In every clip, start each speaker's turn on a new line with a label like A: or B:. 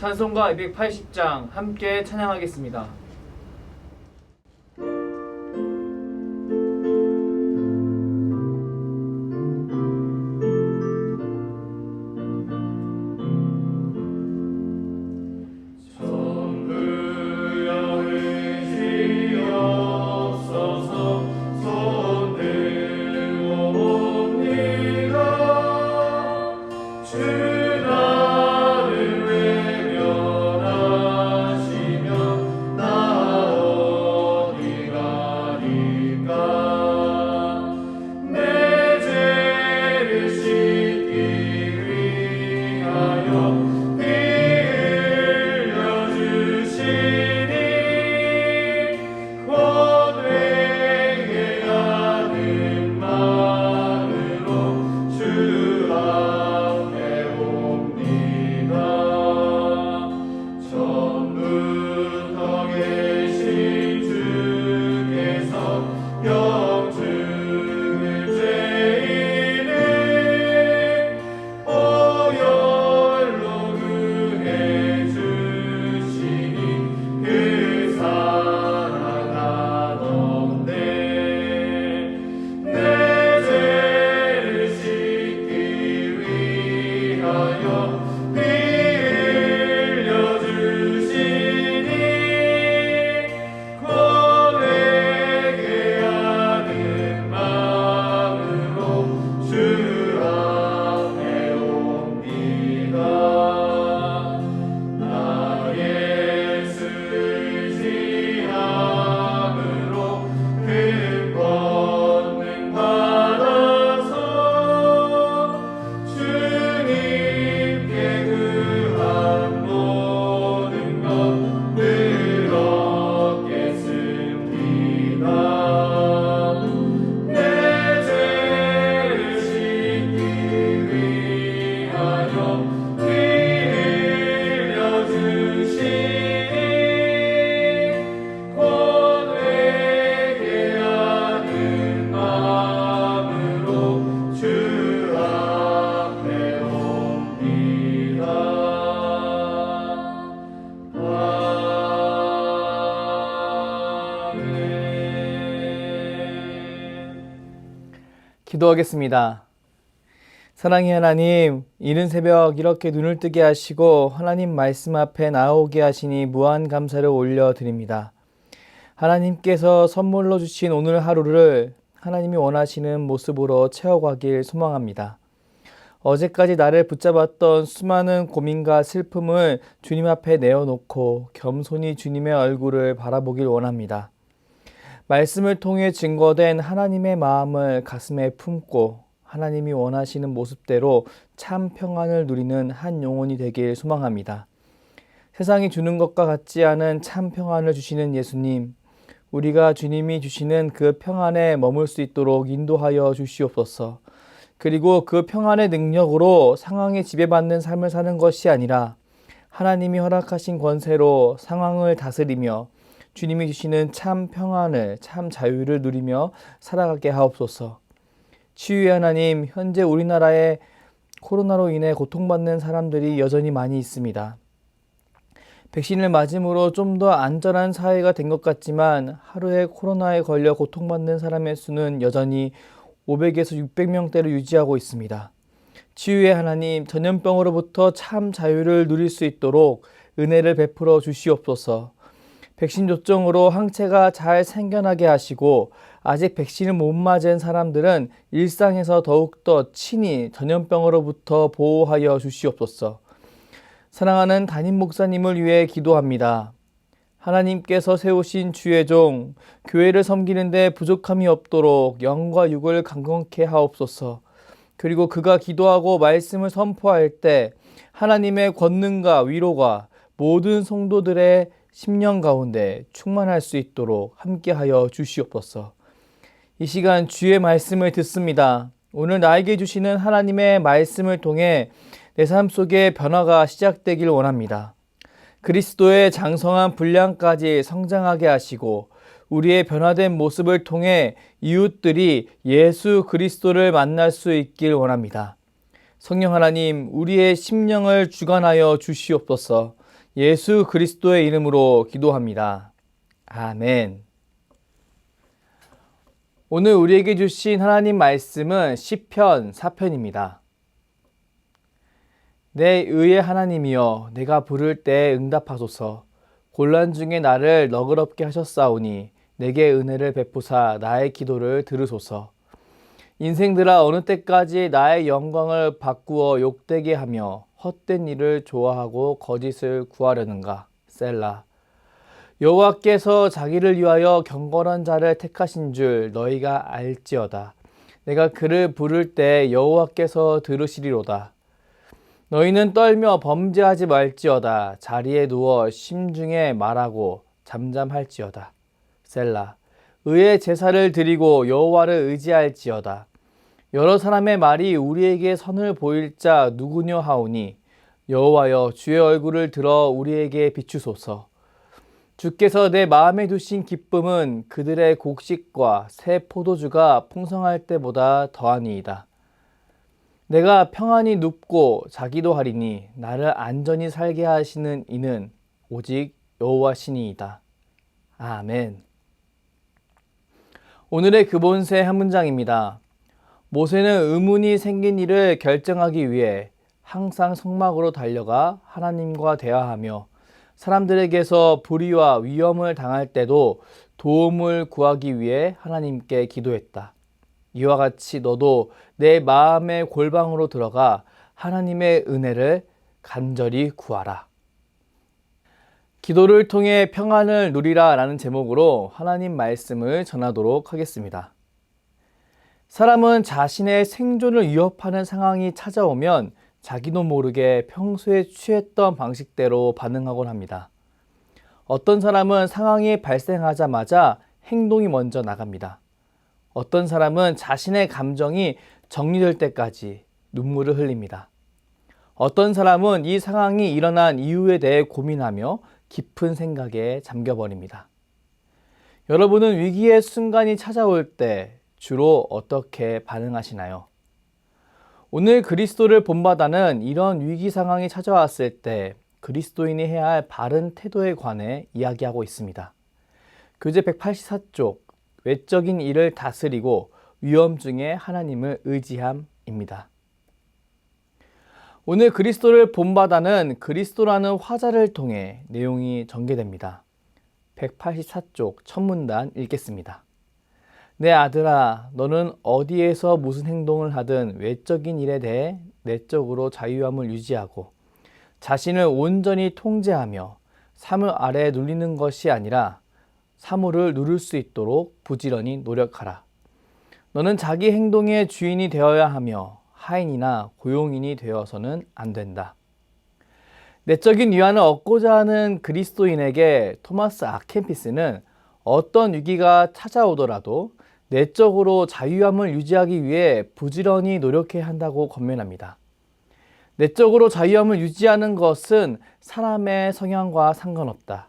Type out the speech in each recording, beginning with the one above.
A: 찬송가 280장 함께 찬양하겠습니다. 기도하겠습니다. 사랑의 하나님, 이른 새벽 이렇게 눈을 뜨게 하시고 하나님 말씀 앞에 나오게 하시니 무한 감사를 올려드립니다. 하나님께서 선물로 주신 오늘 하루를 하나님이 원하시는 모습으로 채워가길 소망합니다. 어제까지 나를 붙잡았던 수많은 고민과 슬픔을 주님 앞에 내어놓고 겸손히 주님의 얼굴을 바라보길 원합니다. 말씀을 통해 증거된 하나님의 마음을 가슴에 품고 하나님이 원하시는 모습대로 참 평안을 누리는 한 영혼이 되길 소망합니다. 세상이 주는 것과 같지 않은 참 평안을 주시는 예수님, 우리가 주님이 주시는 그 평안에 머물 수 있도록 인도하여 주시옵소서. 그리고 그 평안의 능력으로 상황에 지배받는 삶을 사는 것이 아니라 하나님이 허락하신 권세로 상황을 다스리며 주님이 주시는 참 평안을, 참 자유를 누리며 살아가게 하옵소서. 치유의 하나님, 현재 우리나라에 코로나로 인해 고통받는 사람들이 여전히 많이 있습니다. 백신을 맞음으로 좀 더 안전한 사회가 된 것 같지만 하루에 코로나에 걸려 고통받는 사람의 수는 여전히 500에서 600명대로 유지하고 있습니다. 치유의 하나님, 전염병으로부터 참 자유를 누릴 수 있도록 은혜를 베풀어 주시옵소서. 백신 접종으로 항체가 잘 생겨나게 하시고 아직 백신을 못 맞은 사람들은 일상에서 더욱더 친히 전염병으로부터 보호하여 주시옵소서. 사랑하는 담임 목사님을 위해 기도합니다. 하나님께서 세우신 주의 종, 교회를 섬기는 데 부족함이 없도록 영과 육을 강건케 하옵소서. 그리고 그가 기도하고 말씀을 선포할 때 하나님의 권능과 위로가 모든 성도들의 심령 가운데 충만할 수 있도록 함께하여 주시옵소서. 이 시간 주의 말씀을 듣습니다. 오늘 나에게 주시는 하나님의 말씀을 통해 내 삶 속에 변화가 시작되길 원합니다. 그리스도의 장성한 분량까지 성장하게 하시고 우리의 변화된 모습을 통해 이웃들이 예수 그리스도를 만날 수 있길 원합니다. 성령 하나님, 우리의 심령을 주관하여 주시옵소서. 예수 그리스도의 이름으로 기도합니다. 아멘. 오늘 우리에게 주신 하나님 말씀은 시편 4편입니다. 내 의의 하나님이여, 내가 부를 때 응답하소서. 곤란 중에 나를 너그럽게 하셨사오니 내게 은혜를 베푸사 나의 기도를 들으소서. 인생들아, 어느 때까지 나의 영광을 바꾸어 욕되게 하며 헛된 일을 좋아하고 거짓을 구하려는가. 셀라. 여호와께서 자기를 위하여 경건한 자를 택하신 줄 너희가 알지어다. 내가 그를 부를 때 여호와께서 들으시리로다. 너희는 떨며 범죄하지 말지어다. 자리에 누워 심중에 말하고 잠잠할지어다. 셀라. 의의 제사를 드리고 여호와를 의지할지어다. 여러 사람의 말이 우리에게 선을 보일 자 누구뇨 하오니 여호와여, 주의 얼굴을 들어 우리에게 비추소서. 주께서 내 마음에 두신 기쁨은 그들의 곡식과 새 포도주가 풍성할 때보다 더하니이다. 내가 평안히 눕고 자기도 하리니 나를 안전히 살게 하시는 이는 오직 여호와시니이다. 아멘. 오늘의 기본세 한 문장입니다. 모세는 의문이 생긴 일을 결정하기 위해 항상 성막으로 달려가 하나님과 대화하며 사람들에게서 불의와 위험을 당할 때도 도움을 구하기 위해 하나님께 기도했다. 이와 같이 너도 내 마음의 골방으로 들어가 하나님의 은혜를 간절히 구하라. 기도를 통해 평안을 누리라 라는 제목으로 하나님 말씀을 전하도록 하겠습니다. 사람은 자신의 생존을 위협하는 상황이 찾아오면 자기도 모르게 평소에 취했던 방식대로 반응하곤 합니다. 어떤 사람은 상황이 발생하자마자 행동이 먼저 나갑니다. 어떤 사람은 자신의 감정이 정리될 때까지 눈물을 흘립니다. 어떤 사람은 이 상황이 일어난 이유에 대해 고민하며 깊은 생각에 잠겨버립니다. 여러분은 위기의 순간이 찾아올 때 주로 어떻게 반응하시나요? 오늘 그리스도를 본받아는 이런 위기 상황이 찾아왔을 때 그리스도인이 해야 할 바른 태도에 관해 이야기하고 있습니다. 교재 184쪽, 외적인 일을 다스리고 위험 중에 하나님을 의지함입니다. 오늘 그리스도를 본받아는 그리스도라는 화자를 통해 내용이 전개됩니다. 184쪽 첫 문단 읽겠습니다. 내 아들아, 너는 어디에서 무슨 행동을 하든 외적인 일에 대해 내적으로 자유함을 유지하고 자신을 온전히 통제하며 사물 아래에 눌리는 것이 아니라 사물을 누릴 수 있도록 부지런히 노력하라. 너는 자기 행동의 주인이 되어야 하며 하인이나 고용인이 되어서는 안 된다. 내적인 위안을 얻고자 하는 그리스도인에게 토마스 아켄피스는 어떤 위기가 찾아오더라도 내적으로 자유함을 유지하기 위해 부지런히 노력해야 한다고 권면합니다. 내적으로 자유함을 유지하는 것은 사람의 성향과 상관없다.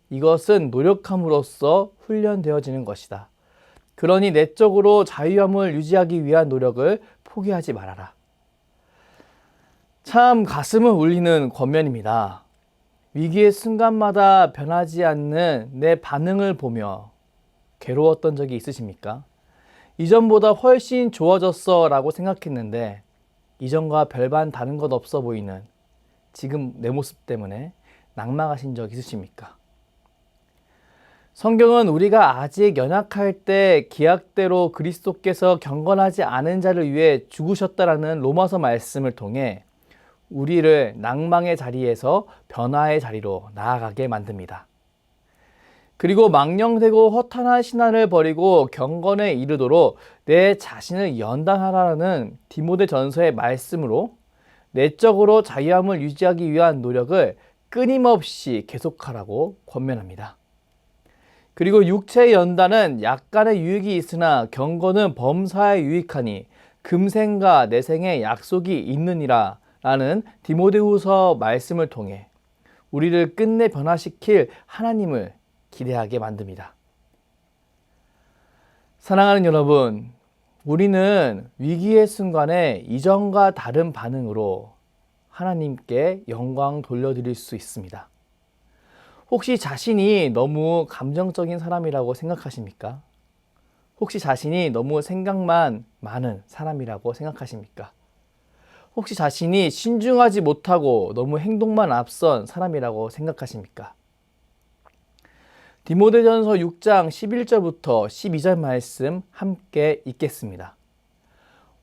A: 이것은 노력함으로써 훈련되어지는 것이다. 그러니 내적으로 자유함을 유지하기 위한 노력을 포기하지 말아라. 참 가슴을 울리는 권면입니다. 위기의 순간마다 변하지 않는 내 반응을 보며 괴로웠던 적이 있으십니까? 이전보다 훨씬 좋아졌어 라고 생각했는데 이전과 별반 다른 것 없어 보이는 지금 내 모습 때문에 낙망하신 적 있으십니까? 성경은 우리가 아직 연약할 때 기약대로 그리스도께서 경건하지 않은 자를 위해 죽으셨다라는 로마서 말씀을 통해 우리를 낭망의 자리에서 변화의 자리로 나아가게 만듭니다. 그리고 망령되고 허탄한 신앙을 버리고 경건에 이르도록 내 자신을 연단하라는 디모데전서의 말씀으로 내적으로 자유함을 유지하기 위한 노력을 끊임없이 계속하라고 권면합니다. 그리고 육체의 연단은 약간의 유익이 있으나 경건은 범사에 유익하니 금생과 내생의 약속이 있느니라 라는 디모데후서 말씀을 통해 우리를 끝내 변화시킬 하나님을 기대하게 만듭니다. 사랑하는 여러분, 우리는 위기의 순간에 이전과 다른 반응으로 하나님께 영광 돌려드릴 수 있습니다. 혹시 자신이 너무 감정적인 사람이라고 생각하십니까? 혹시 자신이 너무 생각만 많은 사람이라고 생각하십니까? 혹시 자신이 신중하지 못하고 너무 행동만 앞선 사람이라고 생각하십니까? 디모데전서 6장 11절부터 12절 말씀 함께 읽겠습니다.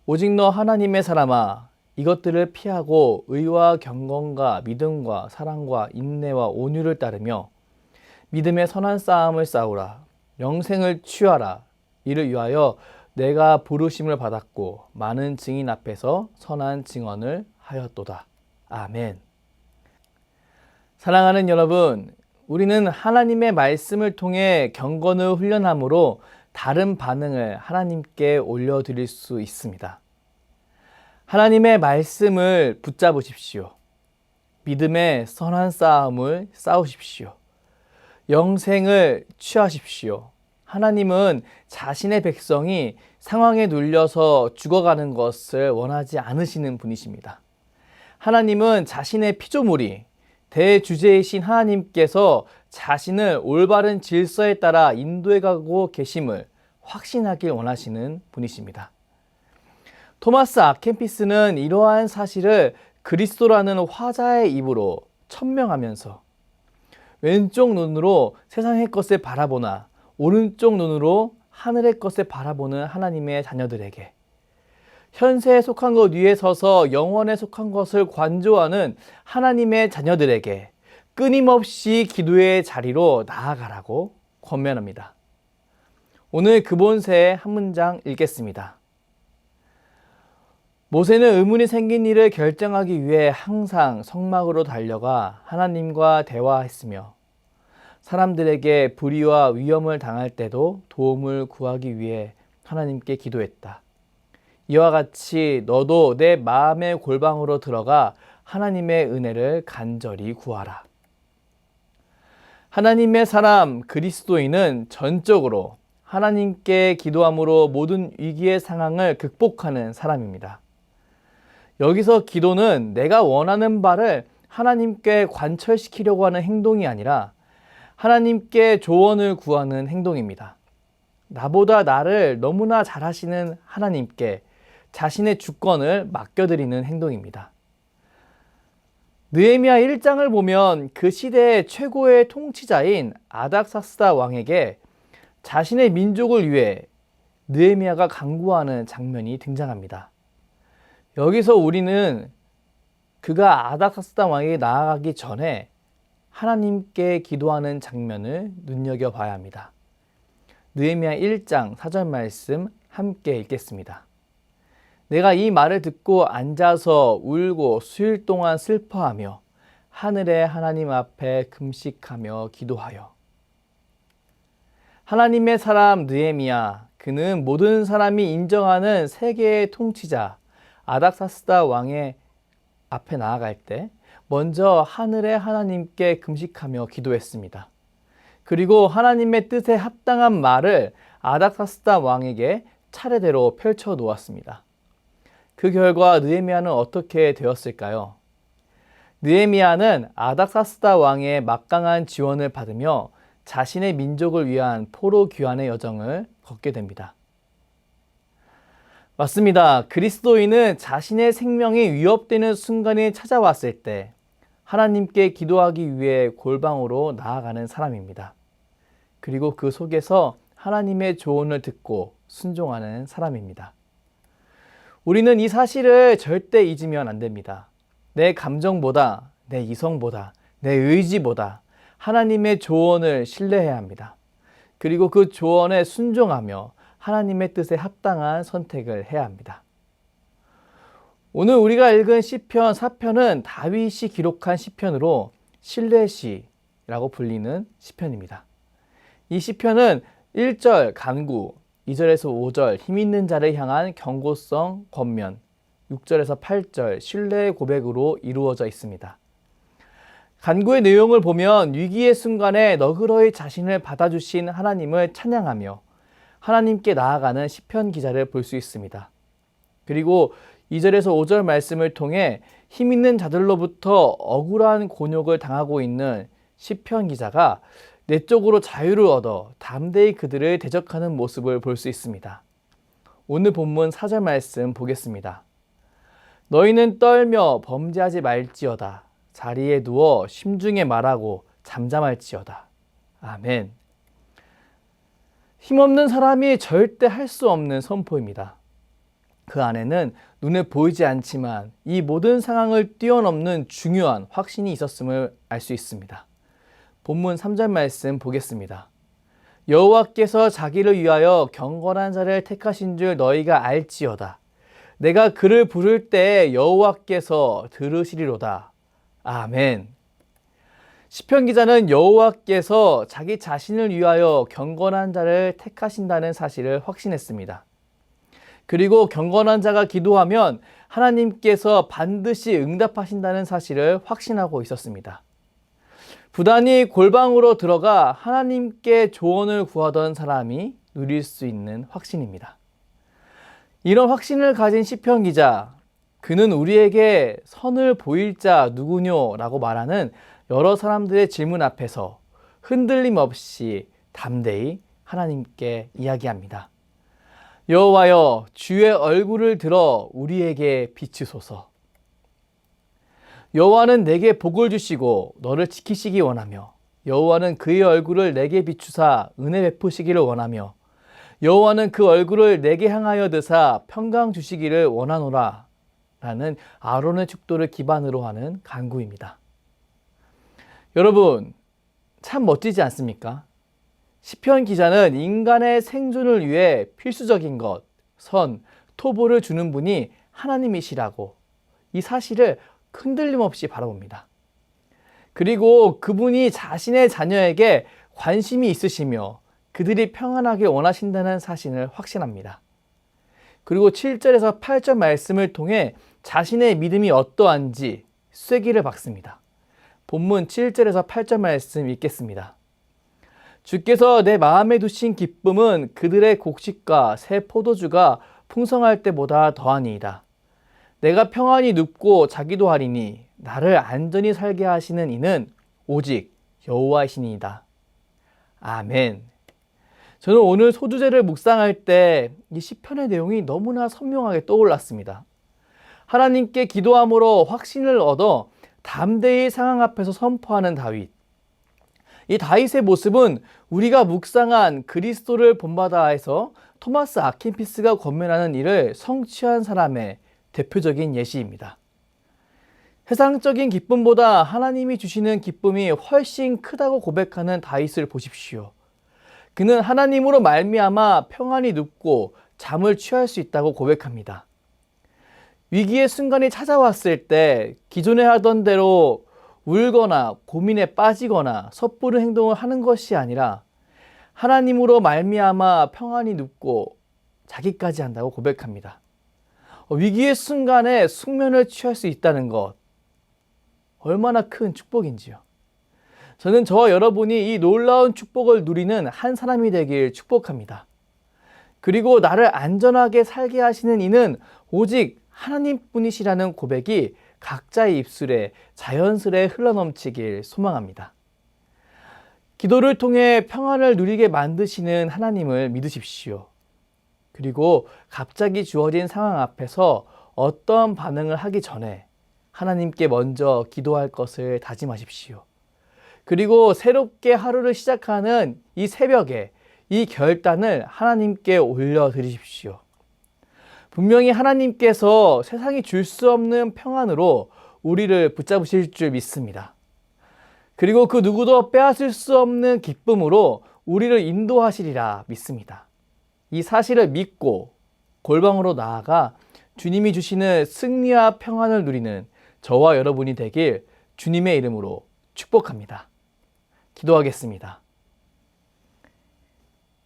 A: 오직 너 하나님의 사람아, 이것들을 피하고 의와 경건과 믿음과 사랑과 인내와 온유를 따르며 믿음의 선한 싸움을 싸우라. 영생을 취하라. 이를 위하여 내가 부르심을 받았고 많은 증인 앞에서 선한 증언을 하였도다. 아멘. 사랑하는 여러분, 우리는 하나님의 말씀을 통해 경건을 훈련함으로 다른 반응을 하나님께 올려드릴 수 있습니다. 하나님의 말씀을 붙잡으십시오. 믿음의 선한 싸움을 싸우십시오. 영생을 취하십시오. 하나님은 자신의 백성이 상황에 눌려서 죽어가는 것을 원하지 않으시는 분이십니다. 하나님은 자신의 피조물이 대주제이신 하나님께서 자신을 올바른 질서에 따라 인도해 가고 계심을 확신하길 원하시는 분이십니다. 토마스 아켄피스는 이러한 사실을 그리스도라는 화자의 입으로 천명하면서 왼쪽 눈으로 세상의 것을 바라보나 오른쪽 눈으로 하늘의 것을 바라보는 하나님의 자녀들에게, 현세에 속한 것 위에 서서 영원에 속한 것을 관조하는 하나님의 자녀들에게 끊임없이 기도의 자리로 나아가라고 권면합니다. 오늘 그본세의 한 문장 읽겠습니다. 모세는 의문이 생긴 일을 결정하기 위해 항상 성막으로 달려가 하나님과 대화했으며 사람들에게 불의와 위험을 당할 때도 도움을 구하기 위해 하나님께 기도했다. 이와 같이 너도 내 마음의 골방으로 들어가 하나님의 은혜를 간절히 구하라. 하나님의 사람 그리스도인은 전적으로 하나님께 기도함으로 모든 위기의 상황을 극복하는 사람입니다. 여기서 기도는 내가 원하는 바를 하나님께 관철시키려고 하는 행동이 아니라 하나님께 조언을 구하는 행동입니다. 나보다 나를 너무나 잘 아시는 하나님께 자신의 주권을 맡겨드리는 행동입니다. 느헤미야 1장을 보면 그 시대의 최고의 통치자인 아닥사스다 왕에게 자신의 민족을 위해 느헤미야가 간구하는 장면이 등장합니다. 여기서 우리는 그가 아닥사스다 왕에게 나아가기 전에 하나님께 기도하는 장면을 눈여겨봐야 합니다. 느헤미야 1장 4절 말씀 함께 읽겠습니다. 내가 이 말을 듣고 앉아서 울고 수일 동안 슬퍼하며 하늘의 하나님 앞에 금식하며 기도하여. 하나님의 사람 느헤미야, 그는 모든 사람이 인정하는 세계의 통치자 아닥사스다 왕의 앞에 나아갈 때 먼저 하늘의 하나님께 금식하며 기도했습니다. 그리고 하나님의 뜻에 합당한 말을 아닥사스다 왕에게 차례대로 펼쳐 놓았습니다. 그 결과 느헤미야는 어떻게 되었을까요? 느헤미야는 아닥사스다 왕의 막강한 지원을 받으며 자신의 민족을 위한 포로 귀환의 여정을 걷게 됩니다. 맞습니다. 그리스도인은 자신의 생명이 위협되는 순간이 찾아왔을 때 하나님께 기도하기 위해 골방으로 나아가는 사람입니다. 그리고 그 속에서 하나님의 조언을 듣고 순종하는 사람입니다. 우리는 이 사실을 절대 잊으면 안 됩니다. 내 감정보다, 내 이성보다, 내 의지보다 하나님의 조언을 신뢰해야 합니다. 그리고 그 조언에 순종하며 하나님의 뜻에 합당한 선택을 해야 합니다. 오늘 우리가 읽은 시편 4편은 다윗이 기록한 시편으로 신뢰시라고 불리는 시편입니다. 이 시편은 1절 간구, 2절에서 5절 힘있는 자를 향한 경고성 권면, 6절에서 8절 신뢰의 고백으로 이루어져 있습니다. 간구의 내용을 보면 위기의 순간에 너그러이 자신을 받아주신 하나님을 찬양하며 하나님께 나아가는 시편 기자를 볼 수 있습니다. 그리고 2절에서 5절 말씀을 통해 힘있는 자들로부터 억울한 곤욕을 당하고 있는 시편 기자가 내적으로 자유를 얻어 담대히 그들을 대적하는 모습을 볼 수 있습니다. 오늘 본문 4절 말씀 보겠습니다. 너희는 떨며 범죄하지 말지어다. 자리에 누워 심중에 말하고 잠잠할지어다. 아멘. 힘없는 사람이 절대 할 수 없는 선포입니다. 그 안에는 눈에 보이지 않지만 이 모든 상황을 뛰어넘는 중요한 확신이 있었음을 알 수 있습니다. 본문 3절 말씀 보겠습니다. 여호와께서 자기를 위하여 경건한 자를 택하신 줄 너희가 알지어다. 내가 그를 부를 때 여호와께서 들으시리로다. 아멘. 시편 기자는 여호와께서 자기 자신을 위하여 경건한 자를 택하신다는 사실을 확신했습니다. 그리고 경건한 자가 기도하면 하나님께서 반드시 응답하신다는 사실을 확신하고 있었습니다. 부단히 골방으로 들어가 하나님께 조언을 구하던 사람이 누릴 수 있는 확신입니다. 이런 확신을 가진 시편 기자, 그는 우리에게 선을 보일 자 누구뇨? 라고 말하는 여러 사람들의 질문 앞에서 흔들림 없이 담대히 하나님께 이야기합니다. 여호와여, 주의 얼굴을 들어 우리에게 비추소서. 여호와는 내게 복을 주시고 너를 지키시기 원하며 여호와는 그의 얼굴을 내게 비추사 은혜 베푸시기를 원하며 여호와는 그 얼굴을 내게 향하여 드사 평강 주시기를 원하노라 라는 아론의 축도를 기반으로 하는 간구입니다. 여러분, 참 멋지지 않습니까? 시편 기자는 인간의 생존을 위해 필수적인 것, 선, 토보를 주는 분이 하나님이시라고 이 사실을 흔들림 없이 바라봅니다. 그리고 그분이 자신의 자녀에게 관심이 있으시며 그들이 평안하게 원하신다는 사실을 확신합니다. 그리고 7절에서 8절 말씀을 통해 자신의 믿음이 어떠한지 쐐기를 박습니다. 본문 7절에서 8절 말씀 읽겠습니다. 주께서 내 마음에 두신 기쁨은 그들의 곡식과 새 포도주가 풍성할 때보다 더하니이다. 내가 평안히 눕고 자기도 하리니 나를 안전히 살게 하시는 이는 오직 여호와이시니이다. 아멘. 저는 오늘 소두제를 묵상할 때 이 시편의 내용이 너무나 선명하게 떠올랐습니다. 하나님께 기도함으로 확신을 얻어 담대히 상황 앞에서 선포하는 다윗. 이 다윗의 모습은 우리가 묵상한 그리스도를 본받아에서 토마스 아킨피스가 권면하는 일을 성취한 사람의 대표적인 예시입니다. 세상적인 기쁨보다 하나님이 주시는 기쁨이 훨씬 크다고 고백하는 다윗을 보십시오. 그는 하나님으로 말미암아 평안히 눕고 잠을 취할 수 있다고 고백합니다. 위기의 순간이 찾아왔을 때 기존에 하던 대로 울거나 고민에 빠지거나 섣부른 행동을 하는 것이 아니라 하나님으로 말미암아 평안히 눕고 자기까지 한다고 고백합니다. 위기의 순간에 숙면을 취할 수 있다는 것, 얼마나 큰 축복인지요. 저는 저와 여러분이 이 놀라운 축복을 누리는 한 사람이 되길 축복합니다. 그리고 나를 안전하게 살게 하시는 이는 오직 하나님뿐이시라는 고백이 각자의 입술에 자연스레 흘러넘치길 소망합니다. 기도를 통해 평안을 누리게 만드시는 하나님을 믿으십시오. 그리고 갑자기 주어진 상황 앞에서 어떠한 반응을 하기 전에 하나님께 먼저 기도할 것을 다짐하십시오. 그리고 새롭게 하루를 시작하는 이 새벽에 이 결단을 하나님께 올려드리십시오. 분명히 하나님께서 세상이 줄 수 없는 평안으로 우리를 붙잡으실 줄 믿습니다. 그리고 그 누구도 빼앗을 수 없는 기쁨으로 우리를 인도하시리라 믿습니다. 이 사실을 믿고 골방으로 나아가 주님이 주시는 승리와 평안을 누리는 저와 여러분이 되길 주님의 이름으로 축복합니다. 기도하겠습니다.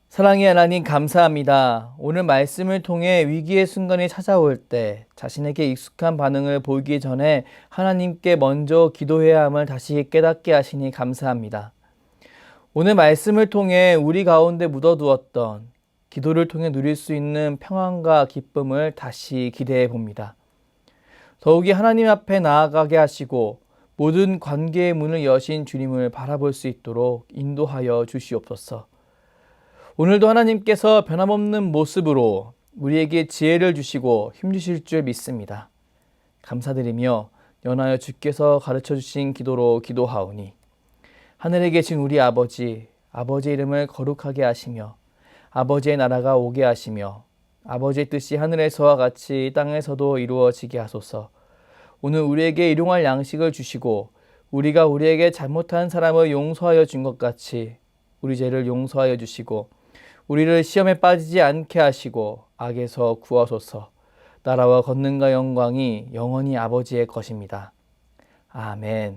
A: 사랑의 하나님 감사합니다. 오늘 말씀을 통해 위기의 순간이 찾아올 때 자신에게 익숙한 반응을 보이기 전에 하나님께 먼저 기도해야 함을 다시 깨닫게 하시니 감사합니다. 오늘 말씀을 통해 우리 가운데 묻어두었던 기도를 통해 누릴 수 있는 평안과 기쁨을 다시 기대해 봅니다. 더욱이 하나님 앞에 나아가게 하시고 모든 관계의 문을 여신 주님을 바라볼 수 있도록 인도하여 주시옵소서. 오늘도 하나님께서 변함없는 모습으로 우리에게 지혜를 주시고 힘주실 줄 믿습니다. 감사드리며 연하여 주께서 가르쳐 주신 기도로 기도하오니 하늘에 계신 우리 아버지, 아버지의 이름을 거룩하게 하시며 아버지의 나라가 오게 하시며 아버지의 뜻이 하늘에서와 같이 땅에서도 이루어지게 하소서. 오늘 우리에게 일용할 양식을 주시고 우리가 우리에게 잘못한 사람을 용서하여 준 것 같이 우리 죄를 용서하여 주시고 우리를 시험에 빠지지 않게 하시고 악에서 구하소서. 나라와 권능과 영광이 영원히 아버지의 것입니다. 아멘.